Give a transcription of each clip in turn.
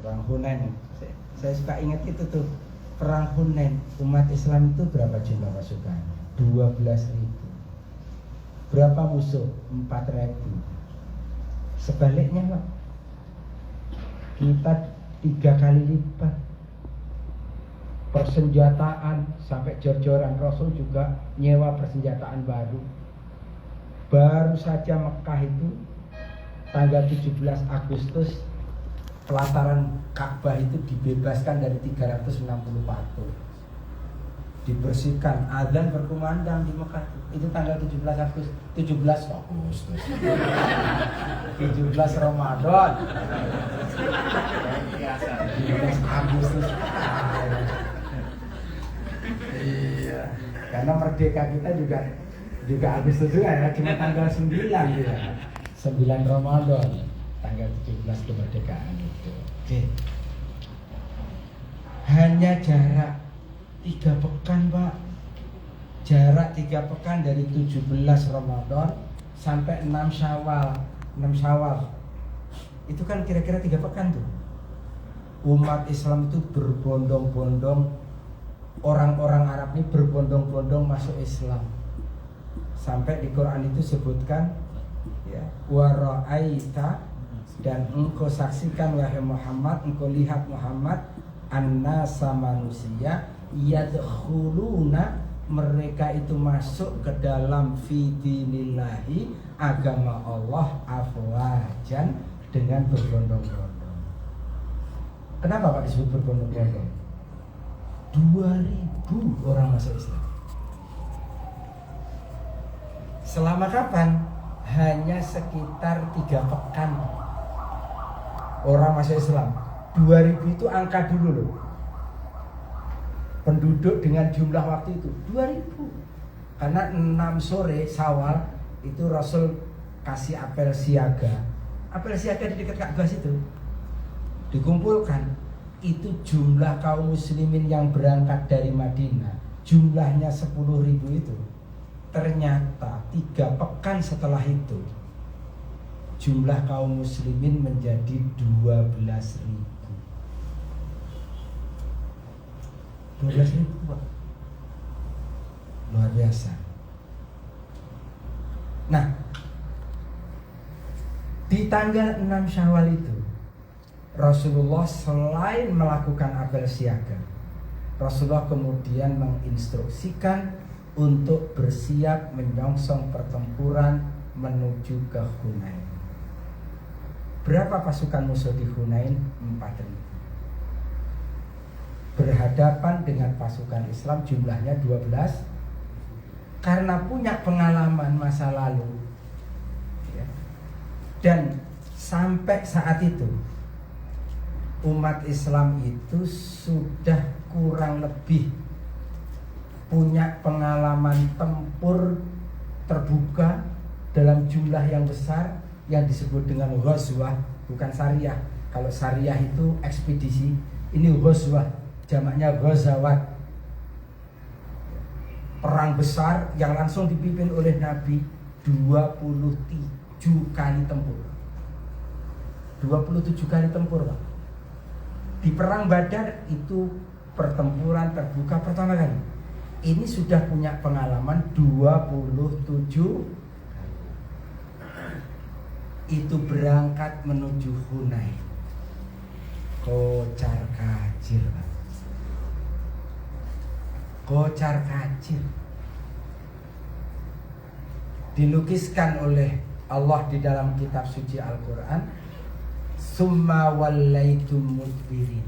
Perang Hunain. Saya suka ingat itu tuh. Perang Hunain, umat Islam itu berapa jumlah pasukan? 12.000. Berapa musuh? 4.000. Sebaliknya Pak, kita 3 kali lipat. Persenjataan sampai jor-joran, Rasul juga nyewa persenjataan baru. Baru saja Mekah itu tanggal 17 Agustus pelataran Ka'bah itu dibebaskan dari 360 patung. Dibersihkan, azan berkumandang di Mekah. Itu tanggal 17 Agustus. 17 Ramadan. 17 Agustus. Iya. Karena merdeka kita juga Agustus juga ya, cuma tanggal 9 ya. 9 Ramadan, tanggal 17 kemerdekaan itu. Oke. Hanya jarak 3 pekan Pak. Jarak 3 pekan dari 17 Ramadan sampai 6 Syawal. 6 Syawal. Itu kan kira-kira 3 pekan tuh. Umat Islam itu berbondong-bondong, orang-orang Arab ini berbondong-bondong masuk Islam. Sampai di Quran itu sebutkan ya, wa ra'aita, dan engkau saksikan wahai Muhammad, engkau lihat Muhammad, annasa manusia yadkhuluna, mereka itu masuk ke dalam fidinillahi, agama Allah, afwajan, dengan berbondong-bondong. Kenapa Pak disebut berbondong-bondong? 2.000 orang masuk Islam. Selama kapan? Hanya sekitar 3 pekan orang masuk Islam. 2.000 itu angka dulu loh. Penduduk dengan jumlah waktu itu 2.000. Karena 6 sore Syawal itu Rasul kasih apel siaga. Apel siaga di dekat Ka'bah situ. Dikumpulkan. Itu jumlah kaum muslimin yang berangkat dari Madinah, jumlahnya 10.000 itu. Ternyata 3 pekan setelah itu jumlah kaum muslimin menjadi 12.000. 12.000 Pak. Luar biasa. Nah, di tanggal 6 Syawal itu Rasulullah selain melakukan apel siaga, Rasulullah kemudian menginstruksikan untuk bersiap menyongsong pertempuran menuju ke Hunain. Berapa pasukan musuh di Hunain? 4.000. Berhadapan dengan pasukan Islam jumlahnya 12. Karena punya pengalaman masa lalu ya, dan sampai saat itu umat Islam itu sudah kurang lebih punya pengalaman tempur terbuka dalam jumlah yang besar yang disebut dengan ghazwah, bukan syariah. Kalau syariah itu ekspedisi, ini ghazwah, jamaknya ghazawat. Perang besar yang langsung dipimpin oleh Nabi, 27 kali tempur. 27 kali tempur Pak. Di perang Badar itu pertempuran terbuka pertama kali. Ini sudah punya pengalaman 27. Itu berangkat menuju Hunain. Kocar kacir Pak. Kocar kacir. Dilukiskan oleh Allah di dalam kitab suci Al-Quran. Summa wallaitum mudbirin.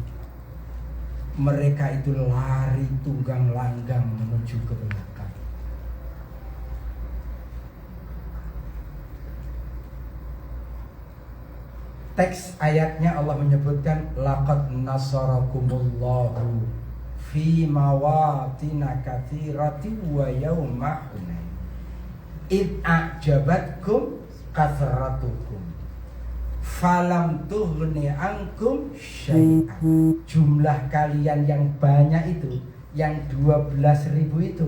Mereka itu lari tunggang langgang menuju ke belakang. Teks ayatnya Allah menyebutkan laqad nasarakumullahu fi mawatina katsiratin wa yauma hunain id a'jabatkum kathratukum falam tughni ankum syai'an. Jumlah kalian yang banyak itu, yang 12.000 itu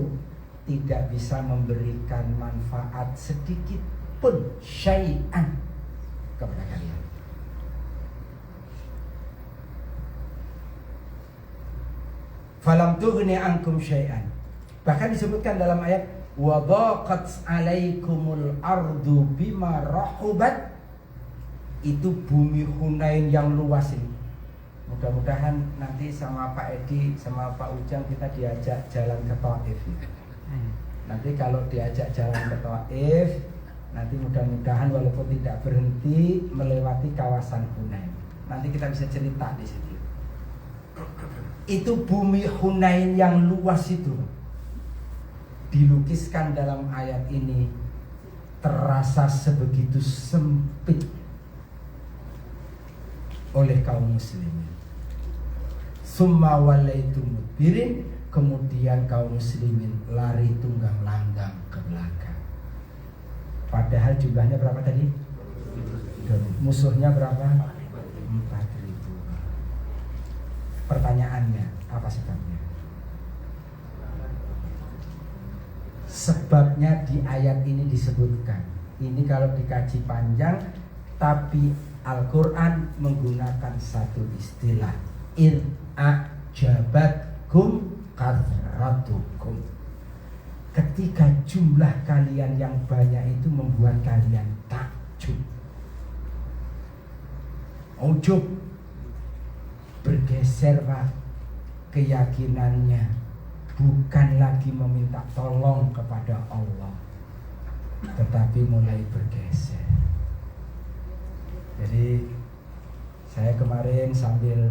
tidak bisa memberikan manfaat sedikit pun syai'an kepada kalian. Falam tughni ankum syai'an. Bahkan disebutkan dalam ayat wa dhaqat 'alaikumul ardu bima rahubat. Itu bumi Hunain yang luas ini. Mudah-mudahan nanti sama Pak Edi sama Pak Ujang kita diajak jalan ke Taif. Nanti kalau diajak jalan ke Taif, nanti mudah-mudahan walaupun tidak berhenti melewati kawasan Hunain. Nanti kita bisa cerita di situ. Itu bumi Hunain yang luas itu dilukiskan dalam ayat ini terasa sebegitu sempit oleh kaum muslimin. Summa walaitu mudbirin, kemudian kaum muslimin lari tunggang langgang ke belakang. Padahal jumlahnya berapa tadi? Musuhnya berapa? 4.000. Pertanyaannya, apa sebabnya? Sebabnya di ayat ini disebutkan. Ini kalau dikaji panjang, tapi Al-Quran menggunakan satu istilah, in a'jabatkum kathratukum. Ketika jumlah kalian yang banyak itu membuat kalian takjub, ujub, bergeser Pak keyakinannya, bukan lagi meminta tolong kepada Allah, tetapi mulai bergeser. Jadi saya kemarin sambil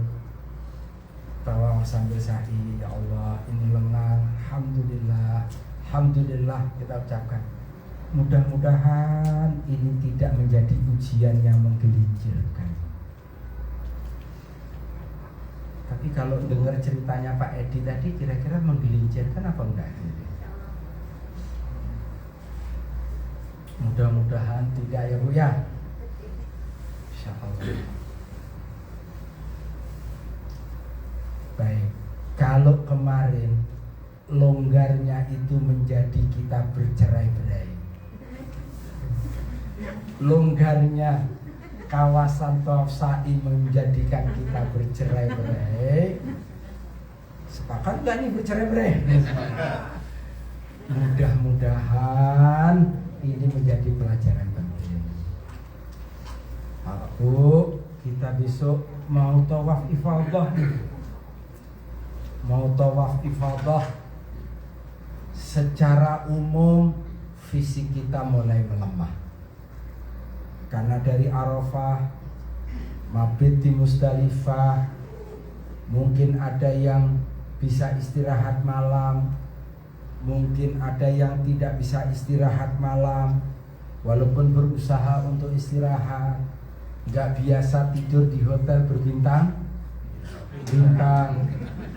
tawaf sambil sa'i, ya Allah ini lengang, alhamdulillah, alhamdulillah kita ucapkan. Mudah-mudahan ini tidak menjadi ujian yang menggelincirkan. Tapi kalau dengar ceritanya Pak Edi tadi, kira-kira menggelincirkan apa enggak? Mudah-mudahan tidak ya Bu ya. Insyaallah. Baik, kalau kemarin longgarnya itu menjadi kita bercerai-berai, longgarnya kawasan Tawaf Sa'i menjadikan kita bercerai-berai, sepakat gak nih bercerai-berai? Mudah-mudahan ini menjadi pelajaran penting. Aku kita besok mau tawaf ifadah nih, mau tawaf ifadah, secara umum fisik kita mulai melemah. Karena dari Arafah, mabit di Musdalifah, mungkin ada yang bisa istirahat malam, mungkin ada yang tidak bisa istirahat malam, walaupun berusaha untuk istirahat. Gak biasa tidur di hotel berbintang,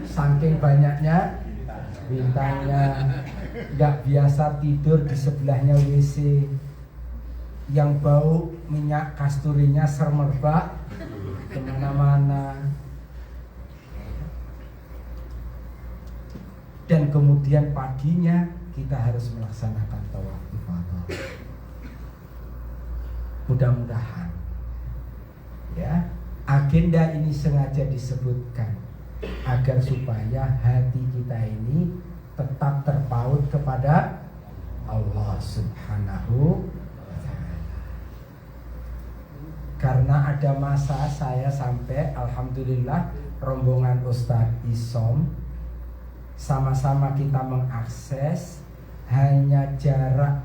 saking banyaknya bintangnya. Gak biasa tidur di sebelahnya WC yang bau minyak kasturinya sermerbak kemana-mana. Dan kemudian paginya kita harus melaksanakan tawaf ifadah. Mudah-mudahan ya, agenda ini sengaja disebutkan agar supaya hati kita ini tetap terpaut kepada Allah Subhanahu wa ta'ala. Karena ada masa saya sampai alhamdulillah rombongan Ustadz Isom sama-sama kita mengakses, hanya jarak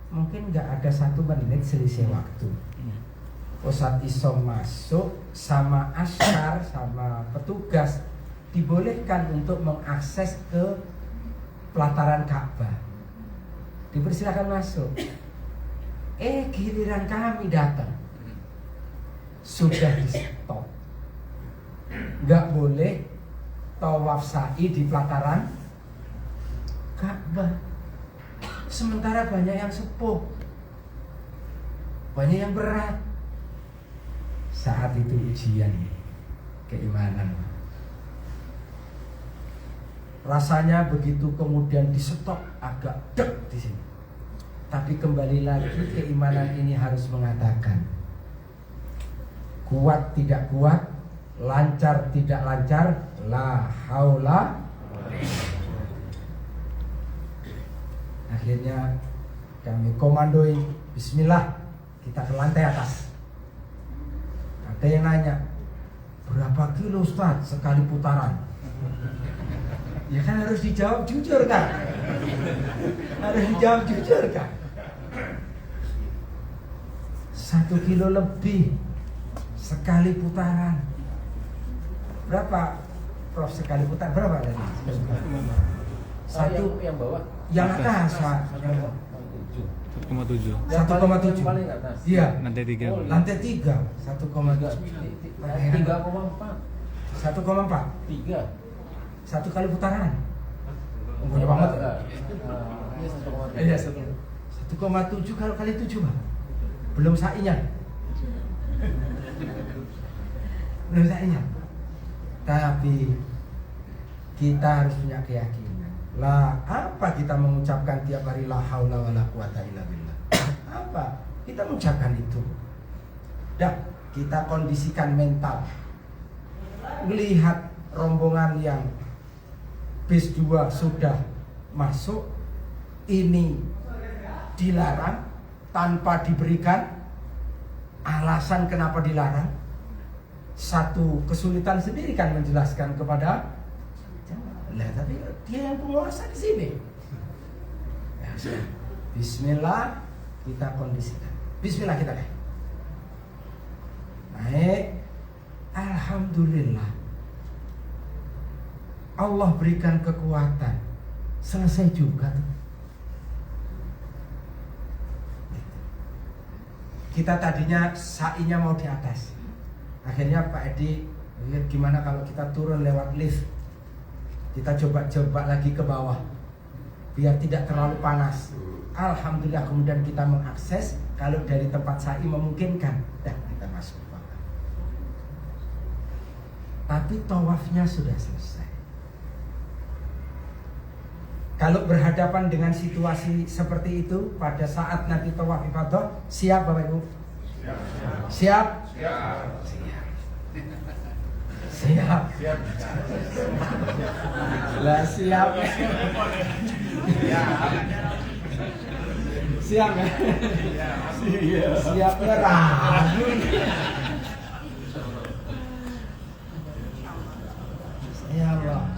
mungkin gak ada 1 menit selisih waktu. Ustadz Isom masuk sama askar, sama petugas dibolehkan untuk mengakses ke pelataran Ka'bah, dipersilakan masuk. Giliran kami datang sudah di stop, nggak boleh tawaf sa'i di pelataran Ka'bah. Sementara banyak yang sepuh, banyak yang berat. Saat itu ujian keimanan. Rasanya begitu kemudian di stop agak dek di sini. Tapi kembali lagi keimanan ini harus mengatakan, kuat tidak kuat, lancar tidak lancar, la haula Akhirnya kami komandoi, bismillah, kita ke lantai atas. Ada yang nanya, berapa kilo Ustaz sekali putaran? Ya kan harus dijawab jujur kan? Harus dijawab jujur kan? 1 kilo lebih sekali putaran. Berapa Prof sekali putaran? Berapa tadi? Satu yang bawah. Yang atas Pak. 1,7. 1,7. Iya. Lantai 3. Lantai 3 1,7. 3,4. 1,4. 3. 1 kali putaran. Banyak banget. Iya, 1,7 kalau kali 7 Pak. Belum sainya. Belum sainya. Tapi kita harus punya keyakinan. Lah, apa kita mengucapkan tiap hari la haula wala quwata illa billah? Apa? Kita mengucapkan itu. Dah, kita kondisikan mental. Melihat rombongan yang bis 2 sudah masuk, ini dilarang tanpa diberikan alasan kenapa dilarang. Satu kesulitan sendiri kan menjelaskan kepada lah, tapi dia yang penguasa di sini. Ya, bismillah kita kondisikan. Bismillah kita naik. Alhamdulillah. Allah berikan kekuatan. Selesai juga tuh. Kita tadinya sainya mau di atas. Akhirnya Pak Edi lihat gimana kalau kita turun lewat lift. Kita coba lagi ke bawah biar tidak terlalu panas. Alhamdulillah kemudian kita mengakses. Kalau dari tempat sai memungkinkan, dah kita masuk ke bawah. Tapi tawafnya sudah selesai. Kalau berhadapan dengan situasi seperti itu pada saat nanti tawaf ifadah, siap Bapak Ibu? Siap? Siap. Siap. Siap. Lah siap. Siap ya? Siapnya ragu. Ya Allah.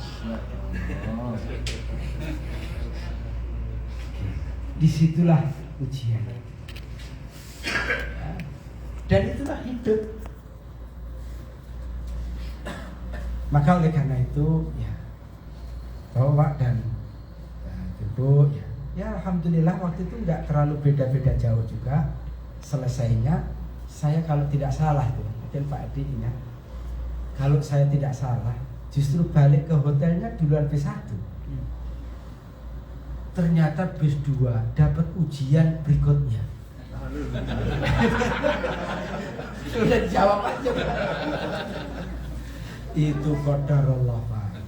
Disitulah ujian. Dan itulah hidup. Maka oleh karena itu ya Bapak dan Ibu ya alhamdulillah waktu itu nggak terlalu beda-beda jauh juga. Selesainya saya kalau tidak salah itu mungkin Pak Edi ingat, kalau saya tidak salah justru balik ke hotelnya duluan bis 1. Ternyata bis 2 dapat ujian berikutnya. Sudah jawab aja. Itu qadarullah Pak.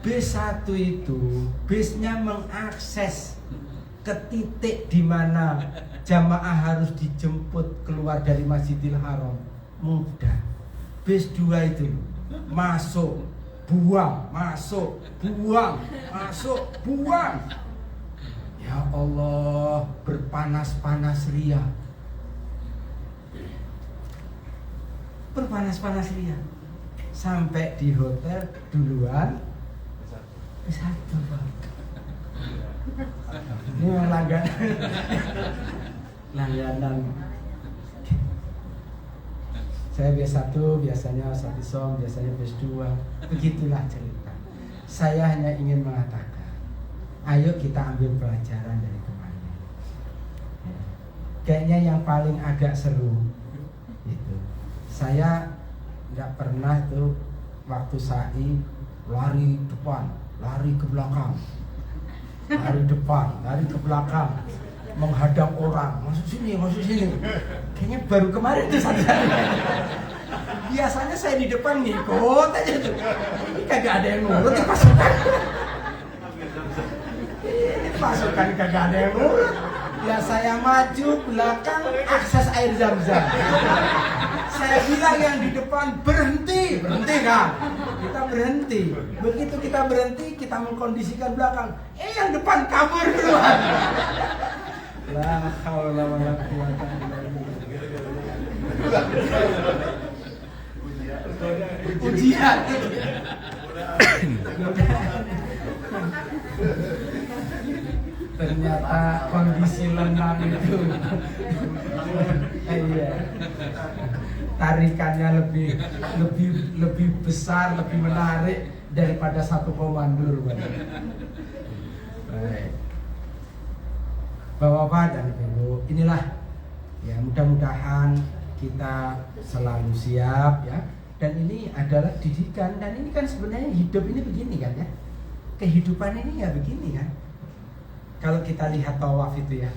Bis 1 itu bisnya mengakses ke titik di mana jamaah harus dijemput keluar dari Masjidil Haram. Mudah. Bis 2 itu masuk, buang, masuk, buang, masuk, buang. Ya Allah, berpanas-panas ria. Berpanas-panas ria. Sampai di hotel duluan satu Pak. Ini yang langganan. Saya biasa 1, biasanya satu som, biasanya bis 2. Begitulah cerita. Saya hanya ingin mengatakan, ayo kita ambil pelajaran dari kemarin. Kayaknya yang paling agak seru itu, saya nggak pernah tuh waktu sa'i lari depan, lari ke belakang, lari depan, lari ke belakang, menghadap orang, masuk sini. Kayaknya baru kemarin tuh sadar. Biasanya saya di depan ngikut aja tuh. Ini kagak ada yang ngurut di pasukan. Ini pasukan kagak ada yang ngurut. Ya saya maju belakang akses air Zam-Zam. Saya bilang yang di depan berhenti kan. Kita kita berhenti. Begitu kita berhenti, kita mengkondisikan belakang. Yang depan kabur duluan. La haula wala quwata illa billah. Ujian. Ternyata kondisi lenang itu iya, tarikannya lebih besar, lebih menarik daripada satu komandur. Baik. Bapak-bapak dan ibu, inilah ya, mudah-mudahan kita selalu siap ya. Dan ini adalah didikan, dan ini kan sebenarnya hidup ini begini kan ya. Kehidupan ini ya begini kan. Kalau kita lihat tawaf itu ya,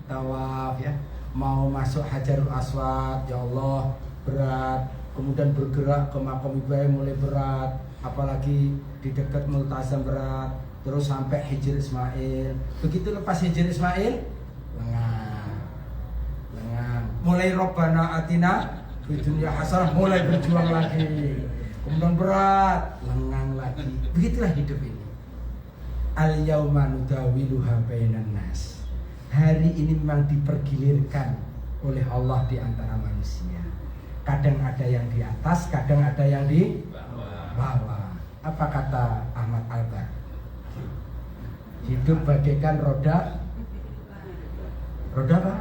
tawaf ya, mau masuk Hajarul Aswad, ya Allah berat, kemudian bergerak ke Maqam Ibrahim mulai berat, apalagi di dekat Multazam berat, terus sampai Hijr Ismail. Begitu lepas Hijr Ismail, lengang, mulai Rabbana Atina fid dunya hasanah, mulai berjuang lagi, kemudian berat, lengang lagi. Begitulah hidup ini. Al-yauma nudawiluha bainan nas. Hari ini memang dipergilirkan oleh Allah di antara manusia. Kadang ada yang di atas, kadang ada yang di bawah. Apa kata Ahmad Albar? Hidup bagaikan roda apa?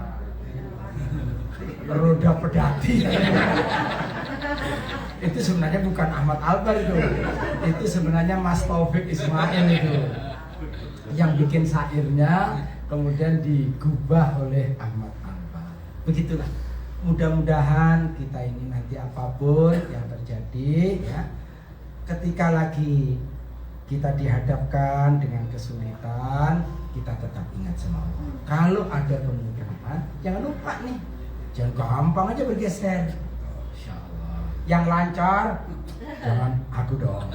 Roda pedati. Itu sebenarnya bukan Ahmad Albar itu sebenarnya Mas Taufik Ismail itu yang bikin syairnya, kemudian digubah oleh Ahmad Albar. Begitulah. Mudah-mudahan kita ini nanti apapun yang terjadi ya, ketika lagi kita dihadapkan dengan kesulitan, kita tetap ingat sama Allah. Kalau ada kemudahan, jangan lupa nih, jangan gampang aja bergeser. Insya Allah. Yang lancar, jangan aku dong.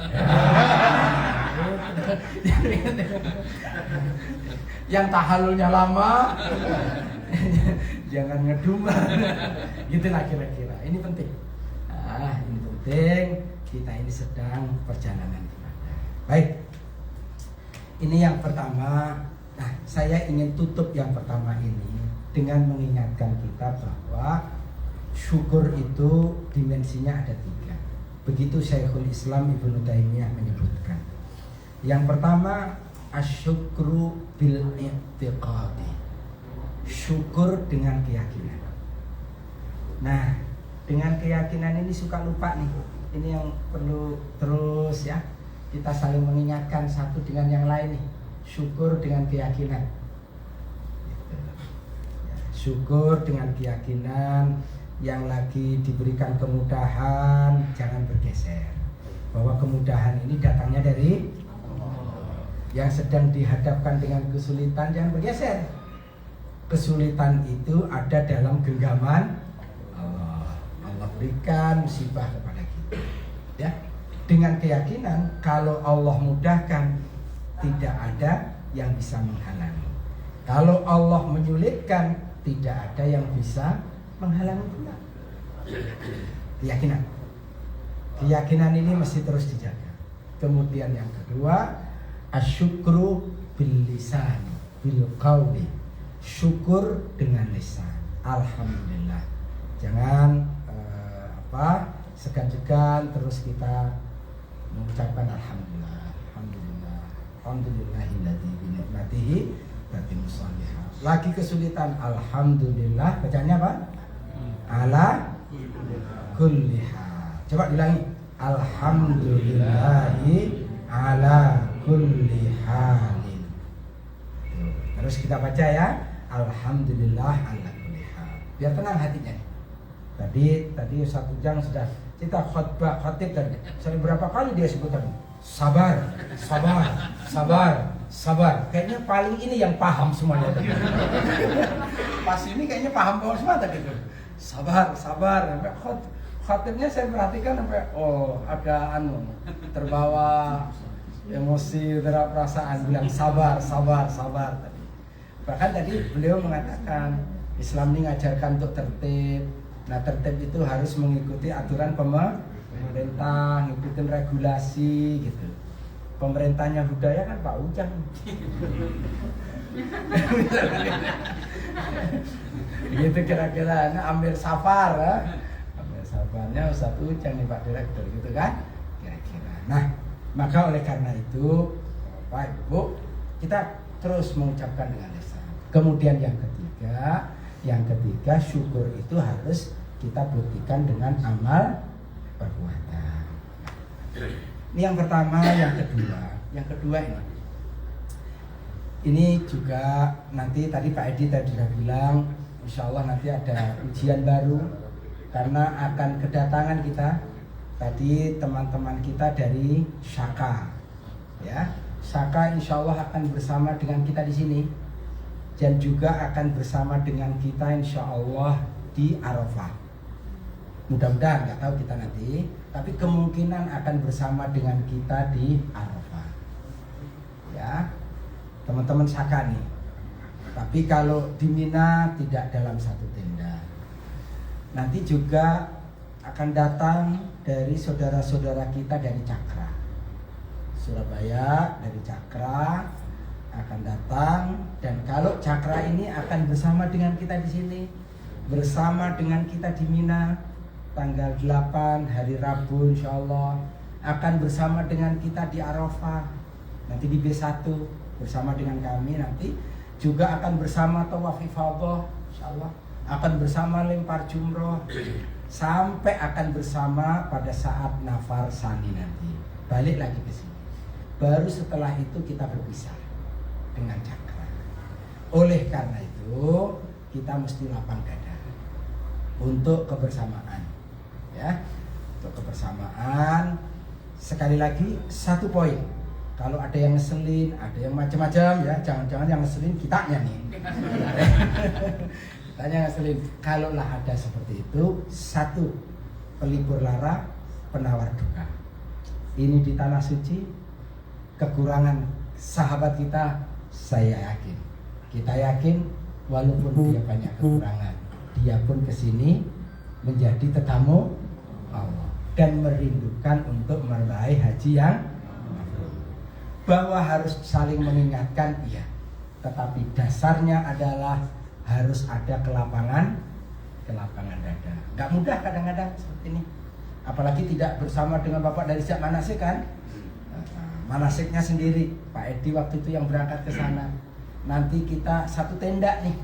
Yang tahalulnya lama, jangan ngedumel. Gitulah kira-kira. Ini penting. Ini penting. Kita ini sedang perjalanan ibadah. Baik. Ini yang pertama. Nah, saya ingin tutup yang pertama ini dengan mengingatkan kita bahwa syukur itu dimensinya ada 3. Begitu Syekhul Islam Ibnu Taimiyah menyebutkan. Yang pertama, asyukru bil i'tiqadi. Syukur dengan keyakinan. Nah, dengan keyakinan ini suka lupa nih. Ini yang perlu terus ya, kita saling mengingatkan satu dengan yang lain nih. Syukur dengan keyakinan. Syukur dengan keyakinan. Yang lagi diberikan kemudahan, jangan bergeser. Bahwa kemudahan ini datangnya dari Allah. Yang sedang dihadapkan dengan kesulitan, jangan bergeser. Kesulitan itu ada dalam genggaman Allah. Allah berikan musibah kepada kita. Ya, dengan keyakinan kalau Allah mudahkan, tidak ada yang bisa menghalangi. Kalau Allah menyulitkan, tidak ada yang bisa menghalangi pula. Keyakinan ini mesti terus dijaga. Kemudian yang kedua, asyukru bil lisan, bil qauli. Syukur dengan lisan. Alhamdulillah. Jangan segan-segan terus kita mengucapkan alhamdulillah, alhamdulillah, alhamdulillahilladzi bi ni'matihi tatimmu shalihat. Lagi kesulitan, alhamdulillah, bacanya apa? Ala kulli hal. Coba diulangi. Alhamdulillahi ala kulli halin. Terus kita baca ya. Alhamdulillah ala kulli hal. Biar tenang hatinya. Tadi Ustaz Ujang sudah kita khatib tadi. Sampai berapa kali dia sebutkan sabar, sabar, sabar, sabar. Kayaknya paling ini yang paham semuanya. Pas ini kayaknya paham semua tadi. Sabar, sabar. Sampai khatibnya saya perhatikan sampai ada terbawa emosi, terbawa perasaan, bilang sabar, sabar, sabar tadi. Bahkan tadi beliau mengatakan Islam ini ngajarkan untuk tertib. Nah, tertib itu harus mengikuti aturan pemerintah. pemerintah ngikutin regulasi gitu. Pemerintahnya budaya kan Pak Ujang. Gitu kira-kira. Nah, Amir Safar, Amir Safarnya Ustadz Ujang nih Pak Direktur gitu kan, kira-kira. Nah, maka oleh karena itu Pak Ibu, kita terus mengucapkan dengan lisan. Kemudian yang ketiga syukur itu harus kita buktikan dengan amal perbuatan. Ini yang pertama, yang kedua ini juga nanti tadi Pak Edi tadi sudah bilang, insya Allah nanti ada ujian baru karena akan kedatangan kita tadi teman-teman kita dari Syaka, ya. Syaka insya Allah akan bersama dengan kita di sini dan juga akan bersama dengan kita insya Allah di Arafah. Mudah-mudahan, nggak tahu kita nanti, tapi kemungkinan akan bersama dengan kita di Arafah, ya. Teman-teman Saka nih. Tapi kalau di Mina tidak dalam satu tenda. Nanti juga akan datang dari saudara-saudara kita dari Cakra, Surabaya, dari Cakra akan datang. Dan kalau Cakra ini akan bersama dengan kita di sini, bersama dengan kita di Mina tanggal 8 hari Rabu insya Allah, akan bersama dengan kita di Arafah nanti di B1 bersama dengan kami, nanti juga akan bersama tawaf ifadah insyaallah, akan bersama lempar jumroh, sampai akan bersama pada saat nafar sani nanti balik lagi ke sini. Baru setelah itu kita berpisah dengan Cakra. Oleh karena itu kita mesti lapang dada untuk kebersamaan, ya, untuk kebersamaan. Sekali lagi satu poin, kalau ada yang ngeselin, ada yang macam-macam, ya, jangan-jangan yang ngeselin kitanya nih. Kitanya ngeselin. Kalaulah ada seperti itu, satu, pelipur lara, penawar duka. Ini di tanah suci, kekurangan sahabat kita, saya yakin. Kita yakin, walaupun dia banyak kekurangan, dia pun kesini menjadi tetamu Allah dan merindukan untuk meraih haji yang bahwa harus saling mengingatkan, iya, tetapi dasarnya adalah harus ada kelapangan dada. Gak mudah kadang-kadang seperti ini, apalagi tidak bersama dengan Bapak dari sejak manasik kan, manasiknya sendiri. Pak Edi waktu itu yang berangkat ke sana. Nanti kita satu tenda nih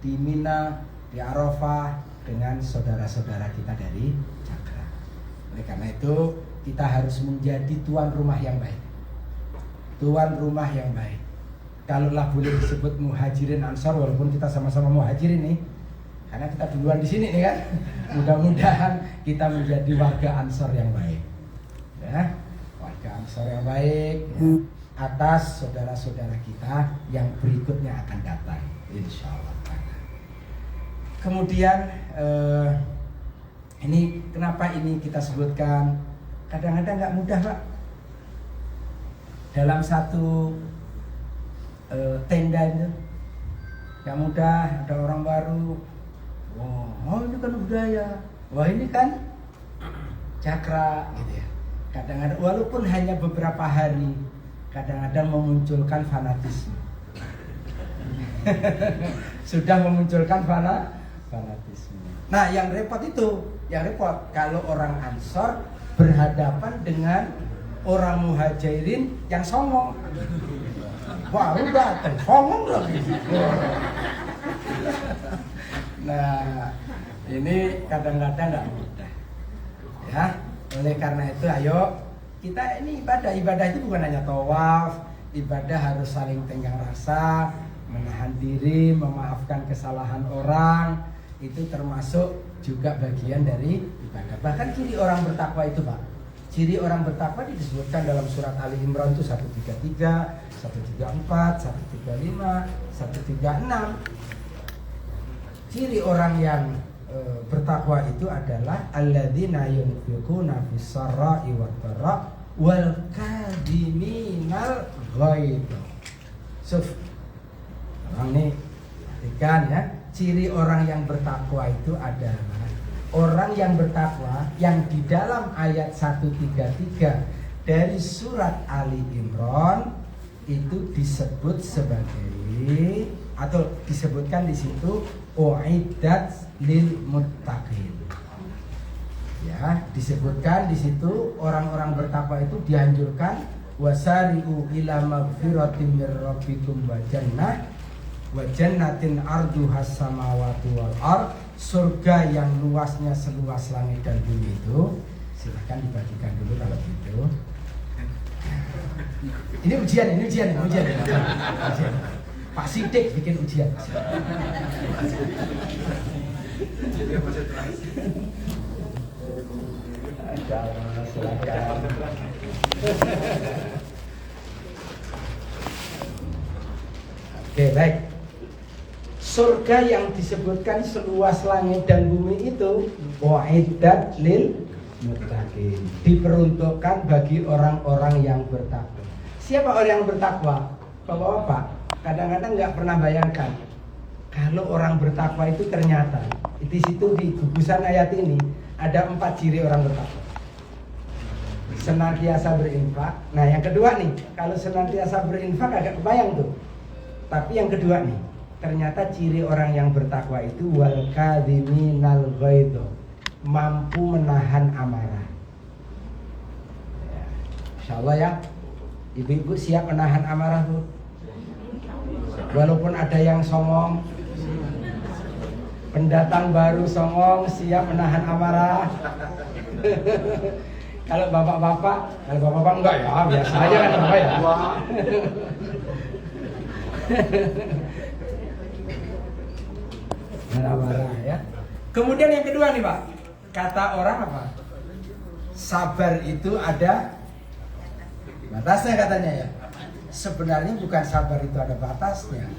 di Mina, di Arafah dengan saudara-saudara kita dari Cakra. Oleh karena itu kita harus menjadi tuan rumah yang baik. Tuan rumah yang baik. Kalaulah boleh disebut muhajirin ansor, walaupun kita sama-sama muhajirin nih, karena kita duluan di sini nih kan. Mudah-mudahan kita menjadi warga ansor yang baik, ya, warga ansor yang baik, ya, atas saudara-saudara kita yang berikutnya akan datang, insya Allah. Kemudian ini kenapa ini kita sebutkan? Kadang-kadang nggak mudah Pak. Dalam satu tenda itu nggak mudah, ada orang baru. Oh ini kan budaya, wah ini kan Cakra, gitu ya. Kadang-kadang walaupun hanya beberapa hari, kadang-kadang memunculkan fanatisme. Sudah memunculkan fanatisme. Nah yang repot kalau orang Ansor berhadapan dengan orang muhajirin yang songong. Baru datang songong lagi. Nah ini kadang-kadang nggak mudah, ya. Oleh karena itu ayo kita ini ibadah itu bukan hanya tawaf, ibadah harus saling tenggang rasa, menahan diri, memaafkan kesalahan orang, itu termasuk juga bagian dari ibadah. Bahkan ciri orang bertakwa itu Pak, ciri orang bertakwa disebutkan dalam surat Ali Imran itu 133, 134, 135, 136. Ciri orang yang bertakwa itu adalah alladzina yunfiquna fis-sarra'i wad-dharra wal kadhiminal ghaidh. Orang ini perhatikan ya, ciri orang yang bertakwa itu adalah orang yang bertakwa yang di dalam ayat 133 dari surat Ali Imran itu disebut sebagai atau disebutkan di situ uiddat lil muttaqin. Ya, disebutkan di situ orang-orang bertakwa itu dianjurkan wasari'u ila magfiratin mir rabbikum wa jannatin arduhas samawati wal ard, surga yang luasnya seluas langit dan bumi itu. Silahkan dibagikan dulu kalau gitu. Ini ujian. Pak Sidik bikin ujian. Silakan. Oke, baik. Surga yang disebutkan seluas langit dan bumi itu wa'iddat lil muttaqin, diperuntukkan bagi orang-orang yang bertakwa. Siapa orang yang bertakwa? Bapak-bapak, kadang-kadang nggak pernah bayangkan kalau orang bertakwa itu ternyata di situ di gugusan ayat ini ada 4 ciri orang bertakwa. Senantiasa berinfak. Nah, yang kedua nih, kalau senantiasa berinfak agak kebayang tuh. Tapi yang kedua nih, ternyata ciri orang yang bertakwa itu wal kadhiminal ghaidh, mampu menahan amarah. Ya, insyaallah ya, ibu-ibu siap menahan amarah Bu? Walaupun ada yang songong, pendatang baru songong, siap menahan amarah. Kalau bapak-bapak enggak ya, biasa aja kan Bapak ya. Marah-marah ya. Kemudian yang kedua nih Pak, kata orang apa? Sabar itu ada batasnya katanya ya. Sebenarnya bukan sabar itu ada batasnya.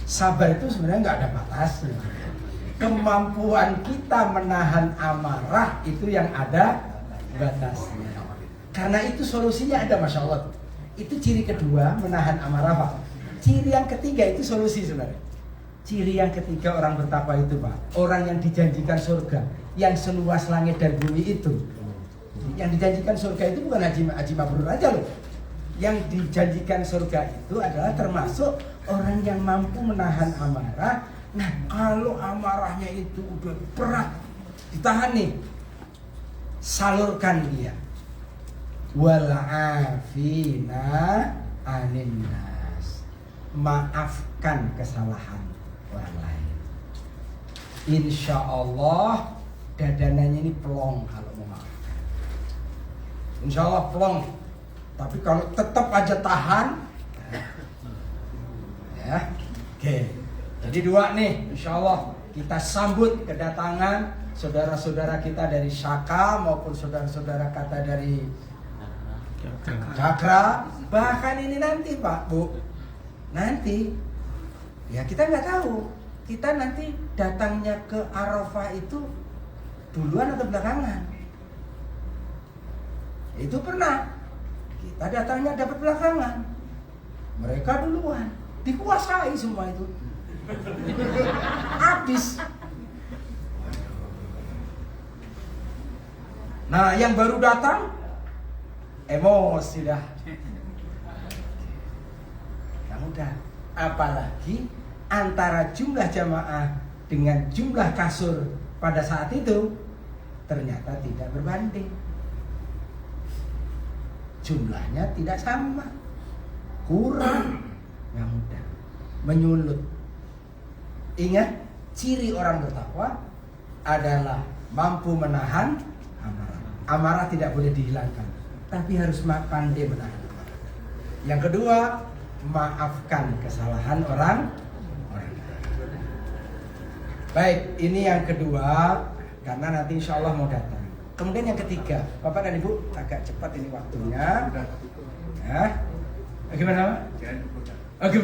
Sabar itu sebenarnya nggak ada batasnya. Kemampuan kita menahan amarah itu yang ada batasnya. Karena itu solusinya ada, Masya Allah. Itu ciri kedua, menahan amarah Pak. Ciri yang ketiga itu solusi sebenarnya. Ciri yang ketiga orang bertakwa itu Pak, orang yang dijanjikan surga yang seluas langit dan bumi itu. Yang dijanjikan surga itu bukan haji mabrur aja loh. Yang dijanjikan surga itu adalah termasuk orang yang mampu menahan amarah. Nah, kalau amarahnya itu udah berat, ditahan nih, salurkan dia. Wal'afina anin nas, maafkan kesalahan orang lain. Insya Allah dadananya ini pelong kalau mau maafkan. Insya Allah pelong. Tapi kalau tetap aja tahan, ya, oke. Jadi dua nih, insya Allah kita sambut kedatangan saudara-saudara kita dari Syaka maupun saudara-saudara kata dari Cakra. Bahkan ini nanti Pak Bu, nanti ya kita nggak tahu. Kita nanti datangnya ke Arafah itu duluan atau belakangan. Itu pernah. Kita datangnya dapat belakangan. Mereka duluan. Dikuasai semua itu. Habis. Nah, yang baru datang emosi dah. Yang udah. Apalagi antara jumlah jamaah dengan jumlah kasur pada saat itu ternyata tidak berbanding. Jumlahnya tidak sama, kurang, yang mudah menyulut. Ingat, ciri orang bertakwa adalah mampu menahan amarah. Amarah tidak boleh dihilangkan, tapi harus pandai menahan amarah. Yang kedua, maafkan kesalahan orang. Baik, ini yang kedua, karena nanti insya Allah mau datang. Kemudian yang ketiga, Bapak dan Ibu agak cepat ini waktunya. Ya, bagaimana? Oke,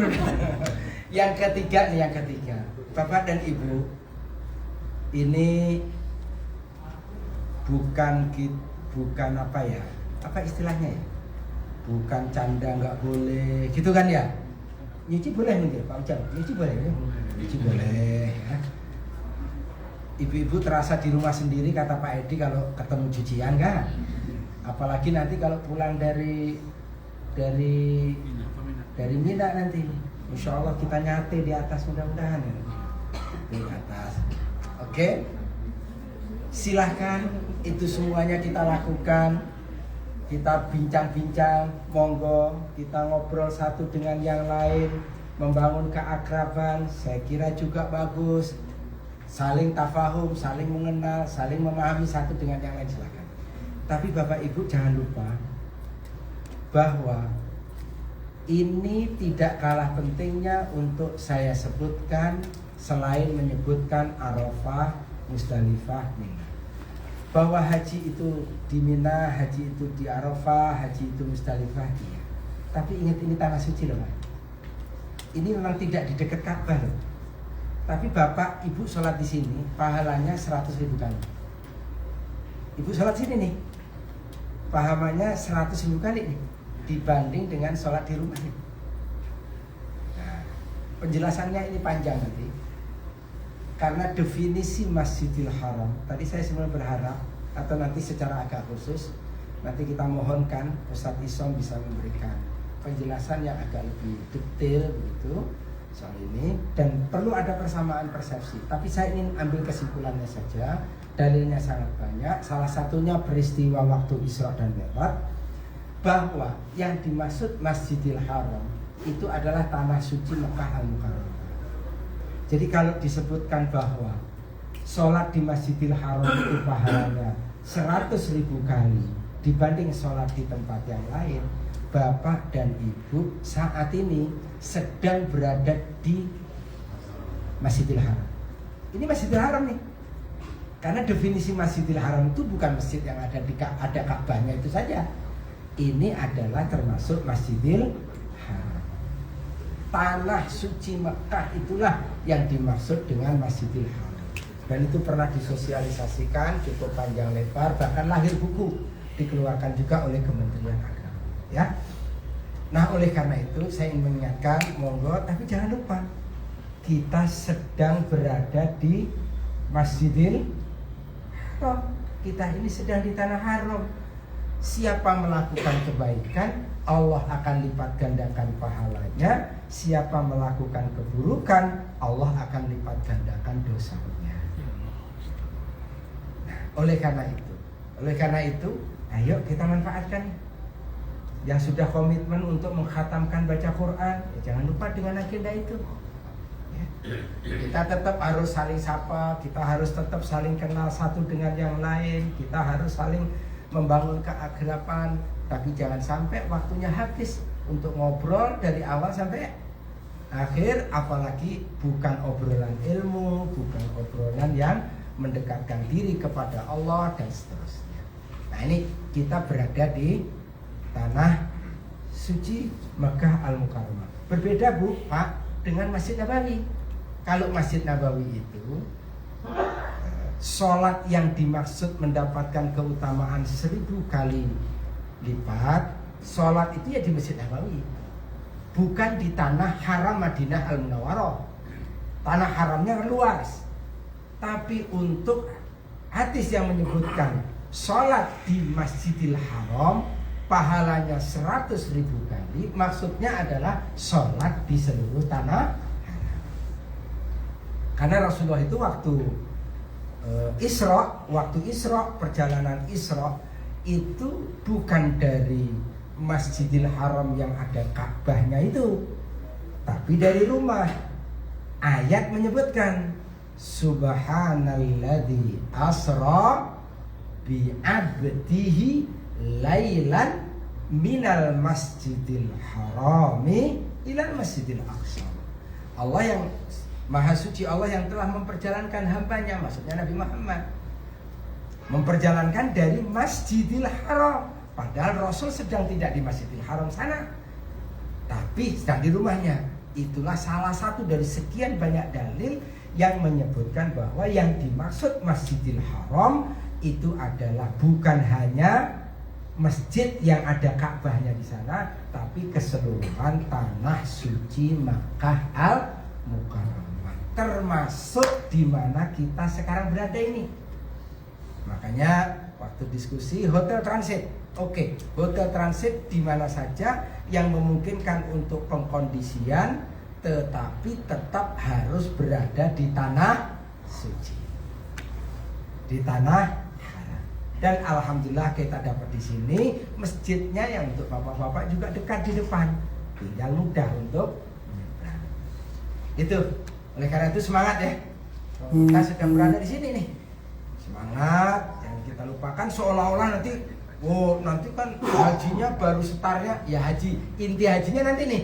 yang ketiga nih, yang ketiga, Bapak dan Ibu, ini bukan apa ya? Apa istilahnya ya? Bukan canda, nggak boleh, gitu kan ya? Nyuci boleh mungkin Pak Ujang, nyuci boleh ya? Nyuci boleh. Ya. Ibu-ibu terasa di rumah sendiri kata Pak Edi kalau ketemu cucian kan. Apalagi nanti kalau pulang dari Mina nanti, insya Allah kita nyate di atas mudah-mudahan ya. Di atas. Oke. Silahkan itu semuanya kita lakukan. Kita bincang-bincang, monggo kita ngobrol satu dengan yang lain, membangun keakraban. Saya kira juga bagus. Saling tafahum, saling mengenal, saling memahami satu dengan yang lain, silakan. Tapi Bapak Ibu jangan lupa bahwa ini tidak kalah pentingnya untuk saya sebutkan selain menyebutkan Arafah, Musdalifah, Mina. Bahwa haji itu di Mina, haji itu di Arafah, haji itu Musdalifah, iya. Tapi ingat ini tanah suci loh, Pak. Ini memang tidak di dekat Ka'bah loh. Tapi Bapak Ibu sholat di sini pahalanya 100.000 kali. Ibu sholat sini nih, pahalanya 100.000 kali nih, dibanding dengan sholat di rumah nih. Nah, penjelasannya ini panjang nanti. Karena definisi Masjidil Haram, tadi saya sebenarnya berharap atau nanti secara agak khusus nanti kita mohonkan Ustadz Isom bisa memberikan penjelasan yang agak lebih detail begitu soal ini, dan perlu ada persamaan persepsi. Tapi saya ingin ambil kesimpulannya saja. Dalilnya sangat banyak. Salah satunya peristiwa waktu Isra dan Mi'raj, bahwa yang dimaksud Masjidil Haram itu adalah tanah suci Mekah Al-Mukarramah. Jadi kalau disebutkan bahwa sholat di Masjidil Haram itu pahalanya 100.000 kali dibanding sholat di tempat yang lain, Bapak dan Ibu saat ini sedang berada di Masjidil Haram. Ini Masjidil Haram nih. Karena definisi Masjidil Haram itu bukan masjid yang ada Ka'bahnya itu saja. Ini adalah termasuk Masjidil Haram. Tanah suci Mekah itulah yang dimaksud dengan Masjidil Haram. Dan itu pernah disosialisasikan cukup panjang lebar, bahkan lahir buku dikeluarkan juga oleh Kementerian Agama. Ya, nah oleh karena itu saya ingin mengingatkan, monggo, tapi jangan lupa kita sedang berada di Masjidil Haram. Kita ini sedang di tanah haram. Siapa melakukan kebaikan, Allah akan lipat gandakan pahalanya. Siapa melakukan keburukan, Allah akan lipat gandakan dosanya. Nah, oleh karena itu, ayo kita manfaatkan. Yang sudah komitmen untuk mengkhatamkan baca Quran, ya jangan lupa dengan agenda itu. Ya. Kita tetap harus saling sapa, kita harus tetap saling kenal satu dengan yang lain, kita harus saling membangun keakraban. Tapi jangan sampai waktunya habis untuk ngobrol dari awal sampai akhir, apalagi bukan obrolan ilmu, bukan obrolan yang mendekatkan diri kepada Allah dan seterusnya. Nah ini kita berada di tanah suci Mekah Al-Mukarramah. Berbeda Bu, Pak, dengan Masjid Nabawi. Kalau Masjid Nabawi itu sholat yang dimaksud mendapatkan keutamaan 1.000 kali lipat, sholat itu ya di Masjid Nabawi, bukan di tanah haram Madinah Al-Munawwarah. Tanah haramnya luas. Tapi untuk hadis yang menyebutkan sholat di Masjidil Haram pahalanya 100.000 kali, maksudnya adalah sholat di seluruh tanah haram. Karena Rasulullah itu waktu Isra, perjalanan Isra itu bukan dari Masjidil Haram yang ada Ka'bahnya itu, tapi dari rumah. Ayat menyebutkan Subhanalladzi asra bi 'abdihi lailan minal masjidil harami ilal masjidil aqsa. Allah yang maha suci, Allah yang telah memperjalankan hambanya, maksudnya Nabi Muhammad, memperjalankan dari Masjidil Haram. Padahal Rasul sedang tidak di Masjidil Haram sana, tapi sedang di rumahnya. Itulah salah satu dari sekian banyak dalil yang menyebutkan bahwa yang dimaksud Masjidil Haram itu adalah bukan hanya masjid yang ada Ka'bahnya di sana, tapi keseluruhan tanah suci Makkah Al-Mukarramah. termasuk di mana kita sekarang berada ini. Makanya waktu diskusi hotel transit, oke, hotel transit di mana saja yang memungkinkan untuk pengkondisian, tetapi tetap harus berada di tanah suci, di tanah haram. Dan alhamdulillah kita dapat di sini masjidnya yang untuk bapak-bapak juga dekat di depan, tinggal mudah untuk menyeberang. Itu, oleh karena itu semangat ya. Kita sedang berada di sini nih. Semangat, jangan kita lupakan seolah-olah nanti, nanti kan hajinya baru setarnya, ya haji, inti hajinya nanti nih.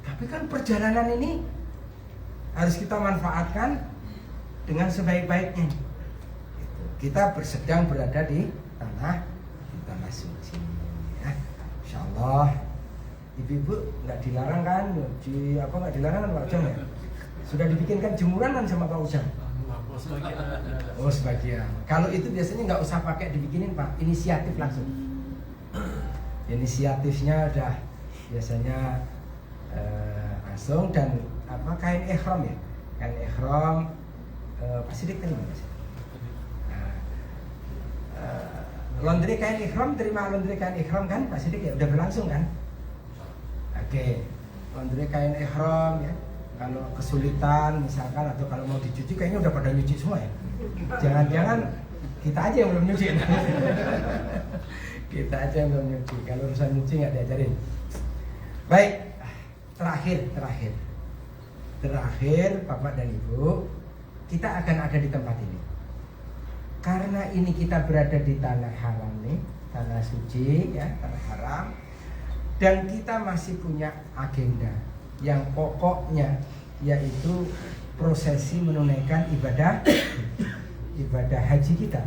Tapi kan perjalanan ini harus kita manfaatkan dengan sebaik-baiknya. Kita sedang berada di tanah suci. Ya. Insya Allah, ibu-ibu nggak dilarang kan? Nggak dilarang kan Pak Ujang ya? Sudah dibikinkan jemuran kan sama Pak Ujang? Oh sebagian. Kalau itu biasanya nggak usah pakai dibikinin Pak, inisiatif langsung. Inisiatifnya udah biasanya langsung dan kain ihram ya, kain ihram Pak Sidik terima kasih. Laundry kain ihram, terima laundry kain ihram kan Pak Sidik ya, udah berlangsung kan? Oke, laundry kain ihram ya. Kalau kesulitan misalkan atau kalau mau dicuci kayaknya udah pada nyuci semua ya. Jangan-jangan kita aja yang belum nyuci. Kita aja yang belum nyuci. Kalau urusan nyuci nggak diajarin. Baik, terakhir Bapak dan Ibu, kita akan ada di tempat ini. Karena ini kita berada di tanah haram nih, tanah suci ya, tanah haram. Dan kita masih punya agenda yang pokoknya yaitu prosesi menunaikan ibadah haji kita,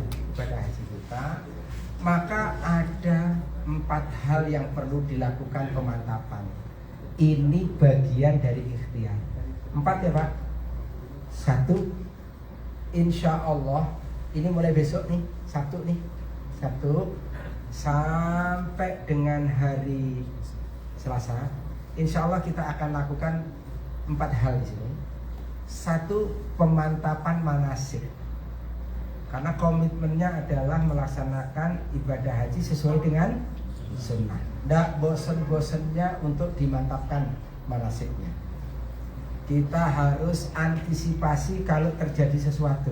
maka ada 4 hal yang perlu dilakukan pemantapan. Ini bagian dari ikhtiar. 4 ya Pak. 1, insya Allah ini mulai besok nih, 1 sampai dengan hari Selasa. Insya Allah kita akan lakukan 4 hal di sini. 1, pemantapan manasik. Karena komitmennya adalah melaksanakan ibadah haji sesuai dengan sunnah. Tidak bosen-bosennya untuk dimantapkan manasiknya. Kita harus antisipasi kalau terjadi sesuatu.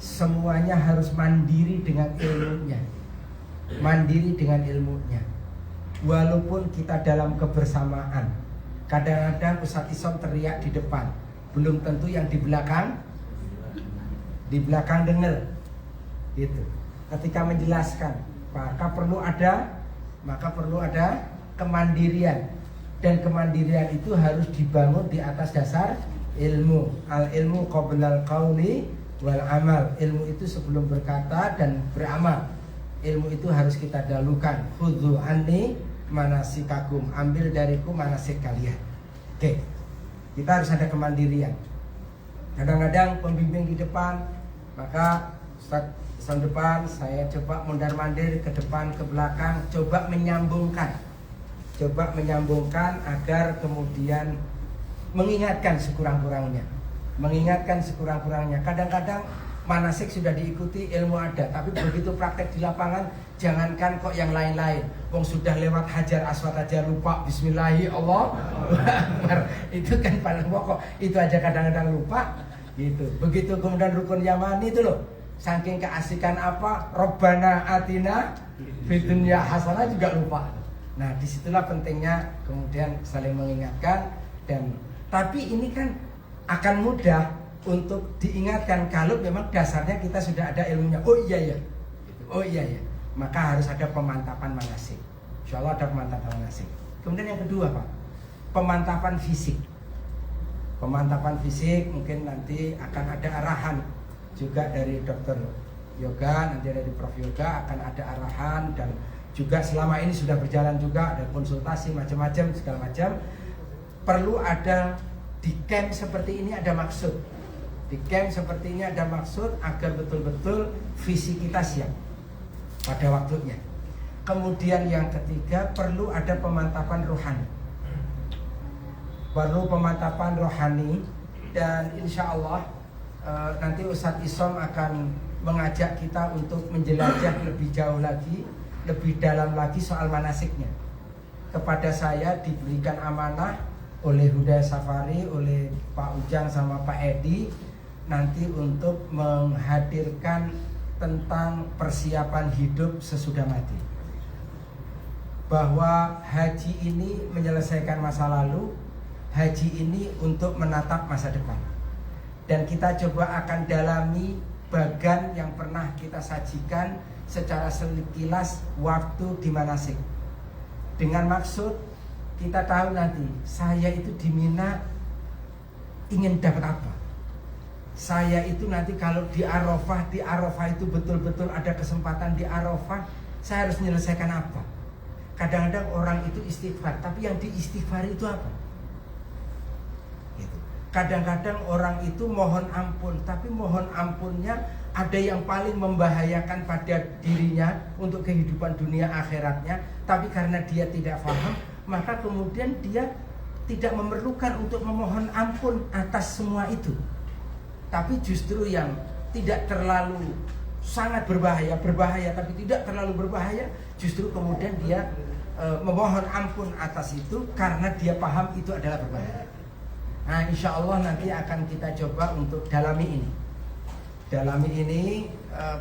Semuanya harus mandiri dengan ilmunya. Walaupun kita dalam kebersamaan, kadang-kadang Ustadz Isom teriak di depan, belum tentu yang di belakang dengar. Gitu. Ketika menjelaskan, maka perlu ada kemandirian, dan kemandirian itu harus dibangun di atas dasar ilmu. Al ilmu qoblal qauli wal amal. Ilmu itu sebelum berkata dan beramal. Ilmu itu harus kita dahulukan. Khudhu anni manasikakum, ambil dariku manasik kalian. Oke, kita harus ada kemandirian. Kadang-kadang pembimbing di depan, maka Ustaz depan, saya coba mondar-mandir ke depan, ke belakang, coba menyambungkan agar kemudian mengingatkan sekurang-kurangnya. Kadang-kadang manasik sudah diikuti, ilmu ada, tapi begitu praktek di lapangan, jangankan kok yang lain-lain. Wong sudah lewat Hajar Aswad aja lupa Bismillahirrahmanirrahim. Itu kan paling pokok, itu aja kadang-kadang lupa. Gitu. Begitu kemudian rukun Yamani itu loh, saking keasikan apa, Robbana atina fid dunya hasanah juga lupa. Nah, disitulah pentingnya kemudian saling mengingatkan. Tapi ini kan akan mudah untuk diingatkan kalau memang dasarnya kita sudah ada ilmunya. Oh iya ya. Maka harus ada pemantapan manasik. Insya Allah ada pemantapan manasik. Kemudian yang kedua Pak, pemantapan fisik. Pemantapan fisik mungkin nanti akan ada arahan juga dari dokter yoga, nanti dari Prof Yoga akan ada arahan, dan juga selama ini sudah berjalan juga ada konsultasi macam-macam segala macam. Perlu ada di camp seperti ini ada maksud. Di camp seperti ini ada maksud agar betul-betul visi kita siap pada waktunya. Kemudian yang ketiga, perlu ada pemantapan rohani. Perlu pemantapan rohani dan insya Allah nanti Ustadz Isom akan mengajak kita untuk menjelajah lebih jauh lagi, lebih dalam lagi soal manasiknya. Kepada saya diberikan amanah oleh Hudaya Safari, oleh Pak Ujang sama Pak Edi nanti untuk menghadirkan tentang persiapan hidup sesudah mati. Bahwa haji ini menyelesaikan masa lalu, haji ini untuk menatap masa depan. Dan kita coba akan dalami bagan yang pernah kita sajikan secara sekilas waktu di manasik. Dengan maksud kita tahu nanti saya itu di Mina ingin dapat apa. Saya itu nanti kalau di Arafah itu betul-betul ada kesempatan di Arafah, saya harus menyelesaikan apa. Kadang-kadang orang itu istighfar, tapi yang diistighfar itu apa? Gitu. Kadang-kadang orang itu mohon ampun, tapi mohon ampunnya ada yang paling membahayakan pada dirinya untuk kehidupan dunia akhiratnya, tapi karena dia tidak paham, maka kemudian dia tidak memerlukan untuk memohon ampun atas semua itu. Tapi justru yang tidak terlalu sangat berbahaya tapi tidak terlalu berbahaya, justru kemudian dia memohon ampun atas itu karena dia paham itu adalah berbahaya. Nah, insya Allah nanti akan kita coba untuk dalami ini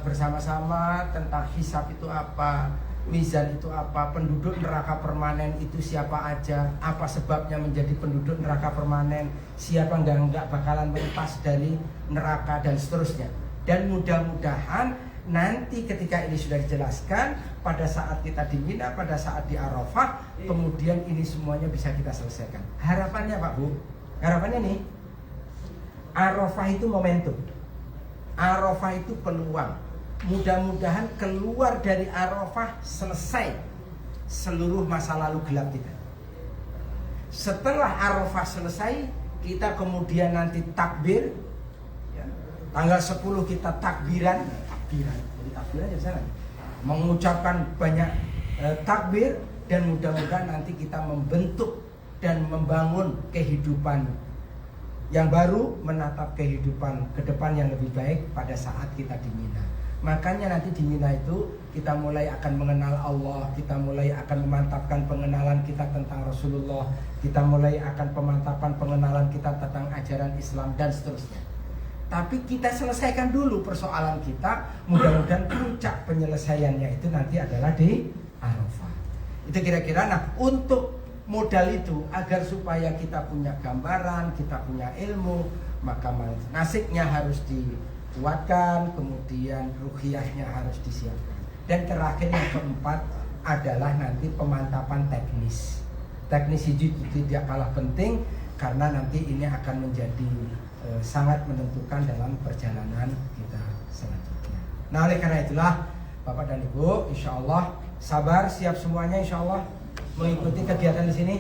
bersama-sama tentang hisab itu apa, mizan itu apa, penduduk neraka permanen itu siapa aja, apa sebabnya menjadi penduduk neraka permanen, siapa enggak bakalan melepas dari neraka dan seterusnya. Dan mudah-mudahan nanti ketika ini sudah dijelaskan, pada saat kita di Mina, pada saat di Arafah, kemudian ini semuanya bisa kita selesaikan. Harapannya Pak Bu, harapannya nih, Arafah itu momentum, Arafah itu peluang. Mudah-mudahan keluar dari Arafah selesai seluruh masa lalu gelap kita. Setelah Arafah selesai, kita kemudian nanti takbir ya. Tanggal 10 kita takbiran, jadi takbiran ya sana. Mengucapkan banyak takbir, dan mudah-mudahan nanti kita membentuk dan membangun kehidupan yang baru, menatap kehidupan ke depan yang lebih baik pada saat kita di Mina. Makanya nanti di Mina itu kita mulai akan mengenal Allah, kita mulai akan memantapkan pengenalan kita tentang Rasulullah, kita mulai akan pemantapan pengenalan kita tentang ajaran Islam dan seterusnya. Tapi kita selesaikan dulu persoalan kita, mudah-mudahan puncak penyelesaiannya itu nanti adalah di Arafah. Itu kira-kira. Nah, untuk modal itu agar supaya kita punya gambaran, kita punya ilmu, maka nasiknya harus dikuatkan, kemudian ruhiyahnya harus disiapkan. Dan terakhir yang keempat adalah nanti pemantapan teknis. Teknis itu tidak kalah penting karena nanti ini akan menjadi sangat menentukan dalam perjalanan kita selanjutnya. Nah, oleh karena itulah Bapak dan Ibu, insya Allah sabar, siap semuanya insya Allah mengikuti kegiatan di sini.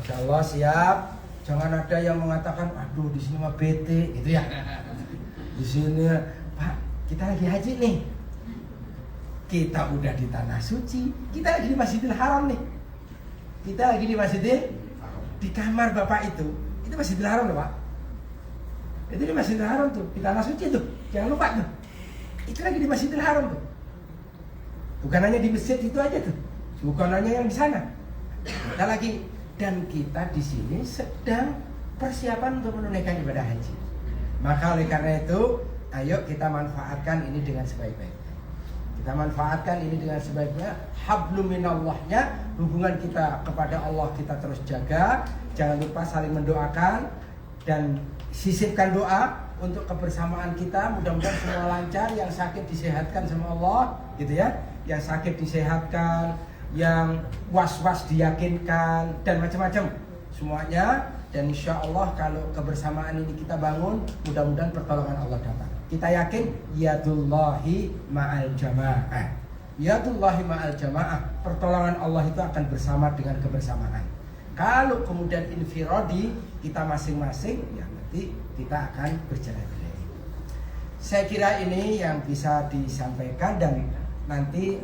Insya Allah siap. Jangan ada yang mengatakan, aduh di sini mah bete, gitu ya. Di sini, Pak, kita lagi haji nih. Kita udah di tanah suci, kita lagi di Masjidil Haram nih. Kita lagi di Masjidil, di kamar Bapak itu Masjidil Haram loh Pak. Itu di Masjidil Haram tuh, di tanah suci tuh, jangan lupa tuh. Itu lagi di Masjidil Haram tuh. Bukan hanya di masjid itu aja tuh, bukan hanya yang di sana. Kita lagi, dan kita di sini sedang persiapan untuk menunaikan ibadah haji. Maka oleh karena itu, ayo kita manfaatkan ini dengan sebaik-baiknya. Kita manfaatkan ini dengan sebaiknya. Hablum minallahnya, hubungan kita kepada Allah kita terus jaga. Jangan lupa saling mendoakan dan sisipkan doa untuk kebersamaan kita. Mudah-mudahan semua lancar, yang sakit disehatkan sama Allah, gitu ya. Yang sakit disehatkan, yang was-was diyakinkan, dan macam-macam semuanya. Dan insya Allah kalau kebersamaan ini kita bangun, mudah-mudahan pertolongan Allah datang. Kita yakin yadullahi ma'al jamaah, yadullahi ma'al jamaah, pertolongan Allah itu akan bersama dengan kebersamaan. Kalau kemudian infiradi, kita masing-masing, ya nanti kita akan bercerai-berai. Saya kira ini yang bisa disampaikan, dan nanti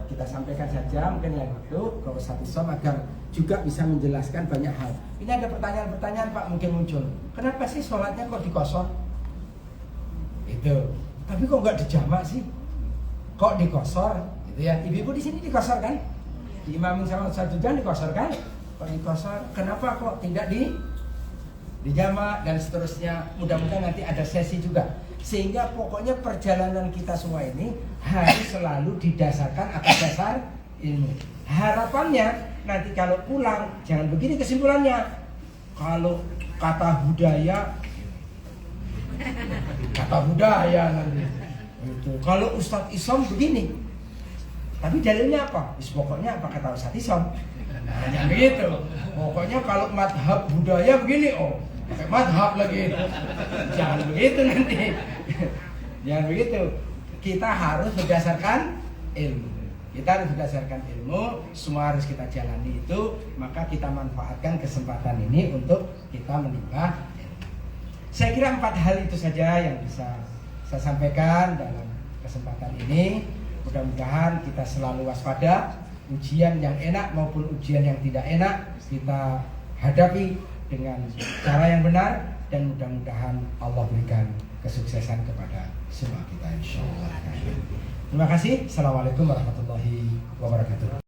kita sampaikan saja mungkin yang waktu ke Ustadz Isom agar juga bisa menjelaskan banyak hal. Ini ada pertanyaan-pertanyaan Pak mungkin muncul. Kenapa sih sholatnya kok dikosor? Itu. Tapi kok nggak dijamak sih? Kok dikosor? Gitu ya. Ibu-ibu di sini dikosor kan? Diimamin sama Ustadz Judan dikosor kan? Kok dikosor? Kenapa kok tidak dijamak dan seterusnya? Mudah-mudahan nanti ada sesi juga. Sehingga pokoknya perjalanan kita semua ini harus selalu didasarkan atas dasar ilmu. Harapannya nanti kalau pulang jangan begini kesimpulannya. Kalau kata budaya nanti itu. Kalau Ustadz Isom begini. Tapi dalilnya apa? Pokoknya apa kata Ustadz Isom? Nah, jangan begitu. Pokoknya kalau madhab budaya begini, pakai madhab lagi. Jangan begitu nanti. Jangan begitu. Kita harus berdasarkan ilmu. Kita harus berdasarkan ilmu. Semua harus kita jalani itu. Maka kita manfaatkan kesempatan ini untuk kita menimba ilmu. Saya kira 4 hal itu saja yang bisa saya sampaikan dalam kesempatan ini. Mudah-mudahan kita selalu waspada. Ujian yang enak maupun ujian yang tidak enak kita hadapi dengan cara yang benar, dan mudah-mudahan Allah berikan kesuksesan kepada semua kita insyaallah. Terima kasih. Assalamualaikum warahmatullahi wabarakatuh.